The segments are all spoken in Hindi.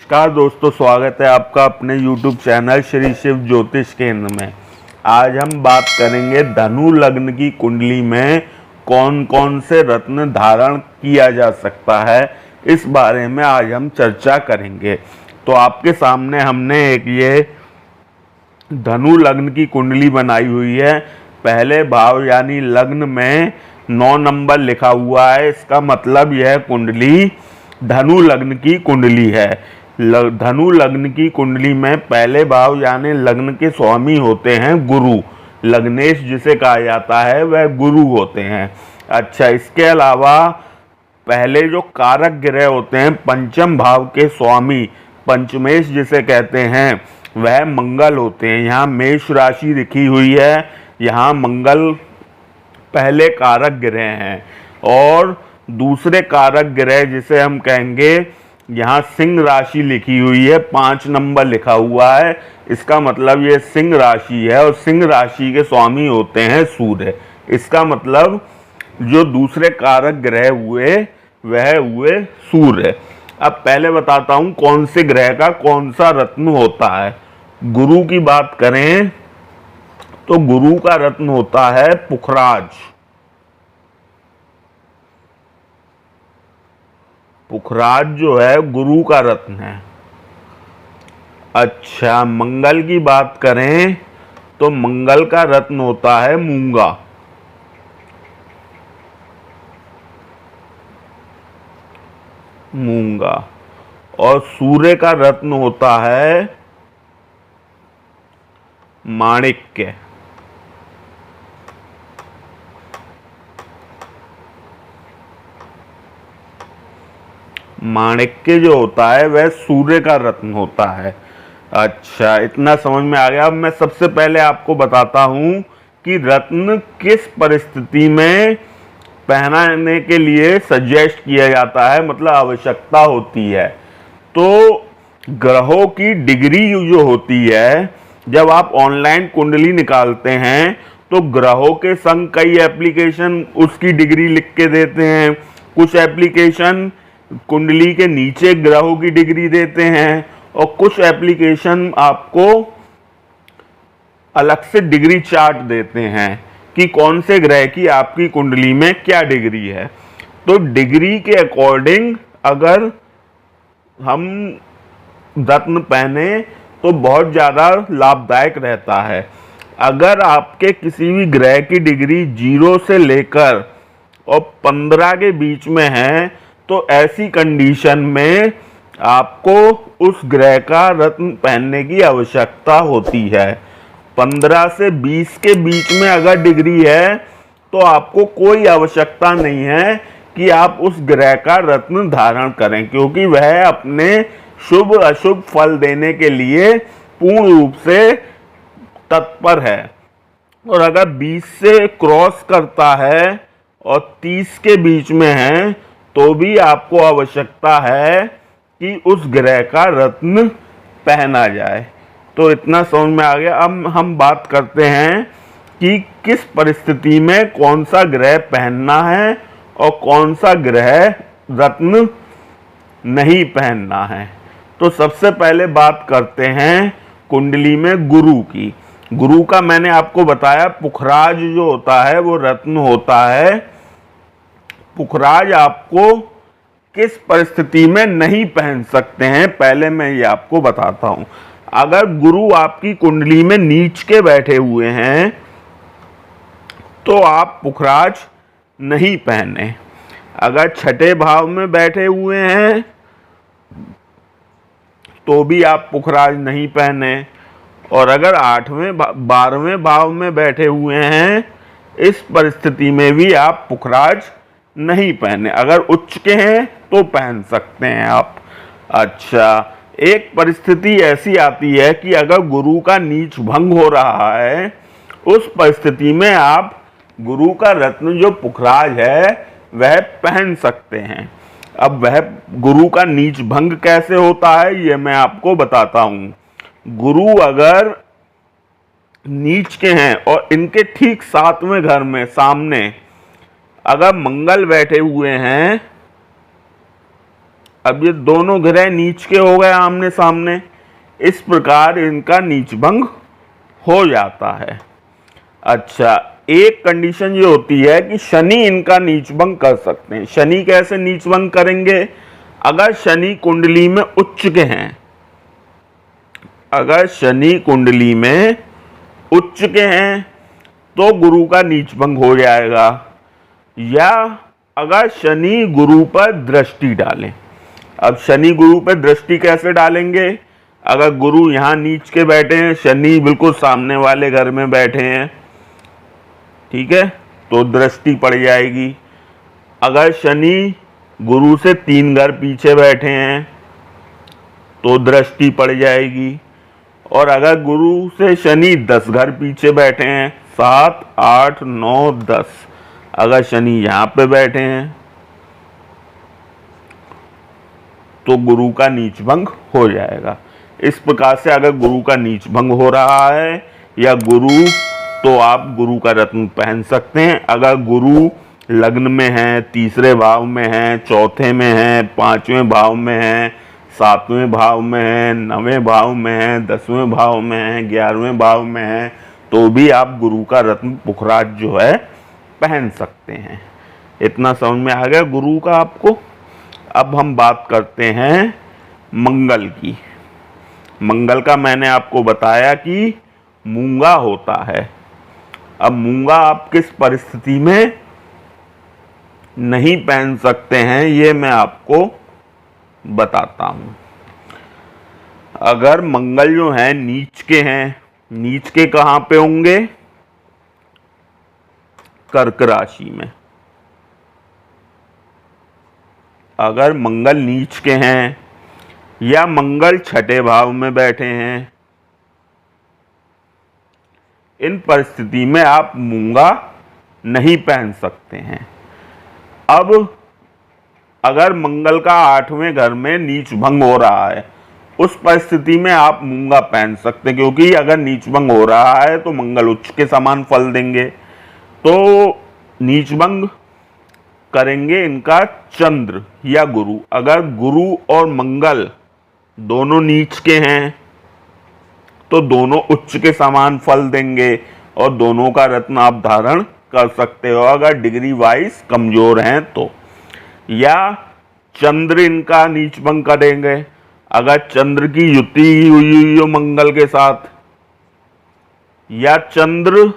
नमस्कार दोस्तों, स्वागत है आपका अपने YouTube चैनल श्री शिव ज्योतिष केंद्र में। आज हम बात करेंगे धनु लग्न की कुंडली में कौन कौन से रत्न धारण किया जा सकता है, इस बारे में आज हम चर्चा करेंगे। तो आपके सामने हमने एक ये धनु लग्न की कुंडली बनाई हुई है। पहले भाव यानी लग्न में 9 नंबर लिखा हुआ है। इसका मतलब यह कुंडली धनु लग्न की कुंडली है। धनु लग्न की कुंडली में पहले भाव यानी लग्न के स्वामी होते हैं गुरु। लग्नेश जिसे कहा जाता है वह गुरु होते हैं। अच्छा, इसके अलावा पहले जो कारक ग्रह होते हैं पंचम भाव के स्वामी, पंचमेश जिसे कहते हैं, वह मंगल होते हैं। यहाँ मेष राशि लिखी हुई है, यहाँ मंगल पहले कारक ग्रह हैं। और दूसरे कारक ग्रह जिसे हम कहेंगे, यहाँ सिंह राशि लिखी हुई है, 5 नंबर लिखा हुआ है। इसका मतलब ये सिंह राशि है और सिंह राशि के स्वामी होते हैं सूर्य। इसका मतलब जो दूसरे कारक ग्रह हुए वह हुए सूर्य। अब पहले बताता हूँ कौन से ग्रह का कौन सा रत्न होता है। गुरु की बात करें तो गुरु का रत्न होता है पुखराज। पुखराज जो है गुरु का रत्न है। अच्छा, मंगल की बात करें तो मंगल का रत्न होता है मूंगा। मूंगा। और सूर्य का रत्न होता है माणिक्य। माणिक्य जो होता है वह सूर्य का रत्न होता है। अच्छा, इतना समझ में आ गया। अब मैं सबसे पहले आपको बताता हूं कि रत्न किस परिस्थिति में पहनाने के लिए सजेस्ट किया जाता है, मतलब आवश्यकता होती है। तो ग्रहों की डिग्री जो होती है, जब आप ऑनलाइन कुंडली निकालते हैं तो ग्रहों के संग कई एप्लीकेशन उसकी डिग्री लिख के देते हैं। कुछ एप्लीकेशन कुंडली के नीचे ग्रहों की डिग्री देते हैं और कुछ एप्लीकेशन आपको अलग से डिग्री चार्ट देते हैं कि कौन से ग्रह की आपकी कुंडली में क्या डिग्री है। तो डिग्री के अकॉर्डिंग अगर हम रत्न पहने तो बहुत ज़्यादा लाभदायक रहता है। अगर आपके किसी भी ग्रह की डिग्री 0 से लेकर और 15 के बीच में है तो ऐसी कंडीशन में आपको उस ग्रह का रत्न पहनने की आवश्यकता होती है। 15 से 20 के बीच में अगर डिग्री है तो आपको कोई आवश्यकता नहीं है कि आप उस ग्रह का रत्न धारण करें, क्योंकि वह अपने शुभ अशुभ फल देने के लिए पूर्ण रूप से तत्पर है। और अगर 20 से क्रॉस करता है और 30 के बीच में है तो भी आपको आवश्यकता है कि उस ग्रह का रत्न पहना जाए। तो इतना समझ में आ गया। अब हम बात करते हैं कि किस परिस्थिति में कौन सा ग्रह पहनना है और कौन सा ग्रह रत्न नहीं पहनना है। तो सबसे पहले बात करते हैं कुंडली में गुरु की। गुरु का मैंने आपको बताया पुखराज जो होता है वो रत्न होता है। पुखराज आपको किस परिस्थिति में नहीं पहन सकते हैं, पहले मैं ये आपको बताता हूं। अगर गुरु आपकी कुंडली में नीच के बैठे हुए हैं तो आप पुखराज नहीं पहने। अगर छठे भाव में बैठे हुए हैं तो भी आप पुखराज नहीं पहने। और अगर 8वें 12वें भाव में बैठे हुए हैं, इस परिस्थिति में भी आप पुखराज नहीं पहने। अगर उच्च के हैं तो पहन सकते हैं आप। अच्छा, एक परिस्थिति ऐसी आती है कि अगर गुरु का नीच भंग हो रहा है, उस परिस्थिति में आप गुरु का रत्न जो पुखराज है वह पहन सकते हैं। अब वह गुरु का नीच भंग कैसे होता है ये मैं आपको बताता हूं। गुरु अगर नीच के हैं और इनके ठीक 7वें घर में सामने अगर मंगल बैठे हुए हैं, अब ये दोनों ग्रह नीच के हो गए आमने सामने, इस प्रकार इनका नीचभंग हो जाता है। अच्छा, एक कंडीशन ये होती है कि शनि इनका नीचभंग कर सकते हैं। शनि कैसे नीचभंग करेंगे? अगर शनि कुंडली में उच्च के हैं, अगर शनि कुंडली में उच्च के हैं तो गुरु का नीचभंग हो जाएगा, या अगर शनि गुरु पर दृष्टि डालें। अब शनि गुरु पर दृष्टि कैसे डालेंगे? अगर गुरु यहाँ नीच के बैठे हैं, शनि बिल्कुल सामने वाले घर में बैठे हैं, ठीक है, तो दृष्टि पड़ जाएगी। अगर शनि गुरु से 3 घर पीछे बैठे हैं तो दृष्टि पड़ जाएगी। और अगर गुरु से शनि 10 घर पीछे बैठे हैं, 7, 8, 9, 10, अगर शनि यहाँ पे बैठे हैं तो गुरु का नीचभंग हो जाएगा। इस प्रकार से अगर गुरु का नीचभंग हो रहा है या गुरु, तो आप गुरु का रत्न पहन सकते हैं। अगर गुरु लग्न में है, तीसरे भाव में है, चौथे में है, 5वें भाव में है, 7वें भाव में है, 9वें भाव में है, 10वें भाव में है, 11वें भाव में है, तो भी आप गुरु का रत्न पुखराज जो है पहन सकते हैं। इतना समझ में आ गया गुरु का आपको। अब हम बात करते हैं मंगल की। मंगल का मैंने आपको बताया कि मूंगा होता है। अब मूंगा आप किस परिस्थिति में नहीं पहन सकते हैं ये मैं आपको बताता हूं। अगर मंगल जो है नीच के हैं, नीच के कहां पे होंगे? कर्क राशि में। अगर मंगल नीच के हैं या मंगल छठे भाव में बैठे हैं, इन परिस्थिति में आप मूंगा नहीं पहन सकते हैं। अब अगर मंगल का 8वें घर में नीच भंग हो रहा है, उस परिस्थिति में आप मूंगा पहन सकते हैं, क्योंकि अगर नीच भंग हो रहा है तो मंगल उच्च के समान फल देंगे। तो नीच भंग करेंगे इनका चंद्र या गुरु। अगर गुरु और मंगल दोनों नीच के हैं तो दोनों उच्च के समान फल देंगे और दोनों का रत्न आप धारण कर सकते हो अगर डिग्री वाइज कमजोर हैं तो। या चंद्र इनका नीच भंग करेंगे, अगर चंद्र की युति हुई हो मंगल के साथ, या चंद्र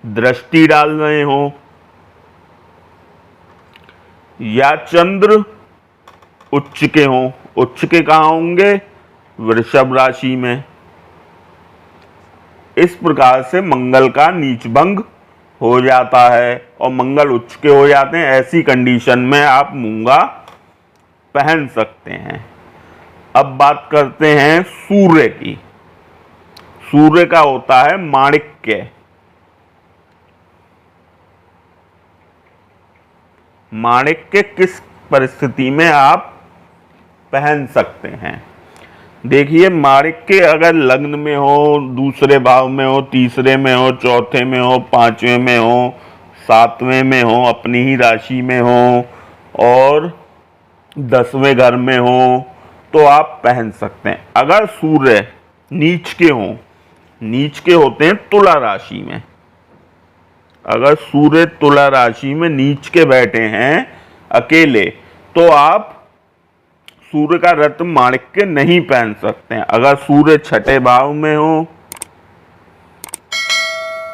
दृष्टि डाल रहे हो, या चंद्र उच्च के हों। उच्च के कहाँ होंगे? वृषभ राशि में। इस प्रकार से मंगल का नीचभंग हो जाता है और मंगल उच्च के हो जाते हैं। ऐसी कंडीशन में आप मूंगा पहन सकते हैं। अब बात करते हैं सूर्य की। सूर्य का होता है माणिक्य। माणिक्य किस परिस्थिति में आप पहन सकते हैं? देखिए, माणिक्य अगर लग्न में हो, दूसरे भाव में हो, तीसरे में हो, चौथे में हो, 5वें में हो, 7वें में हो, अपनी ही राशि में हो और 10वें घर में हो, तो आप पहन सकते हैं। अगर सूर्य नीच के हों, नीच के होते हैं तुला राशि में, अगर सूर्य तुला राशि में नीच के बैठे हैं अकेले, तो आप सूर्य का रत्न माणिक्य नहीं पहन सकते हैं। अगर सूर्य छठे भाव में हो,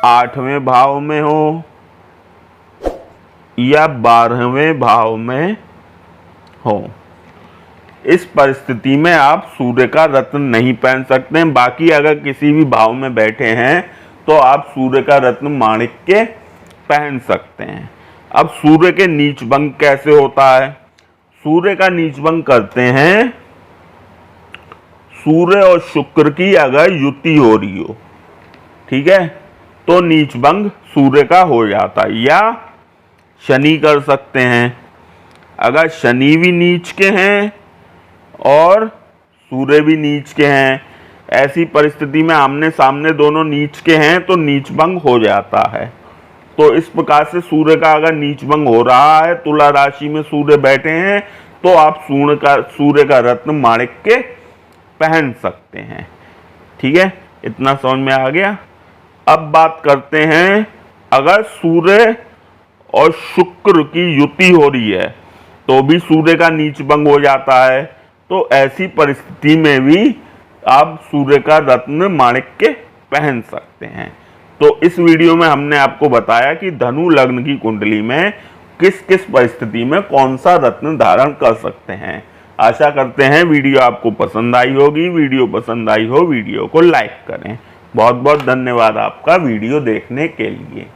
8वें भाव में हो या 12वें भाव में हो, इस परिस्थिति में आप सूर्य का रत्न नहीं पहन सकते हैं। बाकी अगर किसी भी भाव में बैठे हैं तो आप सूर्य का रत्न माणिक्य पहन सकते हैं। अब सूर्य के नीचभंग कैसे होता है? सूर्य का नीचभंग करते हैं सूर्य और शुक्र की अगर युति हो रही हो, ठीक है, तो नीचभंग सूर्य का हो जाता है। या शनि कर सकते हैं, अगर शनि भी नीच के हैं और सूर्य भी नीच के हैं, ऐसी परिस्थिति में आमने सामने दोनों नीच के हैं तो नीचभंग हो जाता है। तो इस प्रकार से सूर्य का अगर नीचभंग हो रहा है, तुला राशि में सूर्य बैठे हैं, तो आप सूर्य का रत्न माणिक्य पहन सकते हैं। ठीक है, इतना समझ में आ गया। अब बात करते हैं, अगर सूर्य और शुक्र की युति हो रही है तो भी सूर्य का नीच भंग हो जाता है, तो ऐसी परिस्थिति में भी आप सूर्य का रत्न माणिक्य पहन सकते हैं। तो इस वीडियो में हमने आपको बताया कि धनु लग्न की कुंडली में किस किस परिस्थिति में कौन सा रत्न धारण कर सकते हैं। आशा करते हैं वीडियो आपको पसंद आई होगी। वीडियो पसंद आई हो वीडियो को लाइक करें। बहुत बहुत धन्यवाद आपका वीडियो देखने के लिए।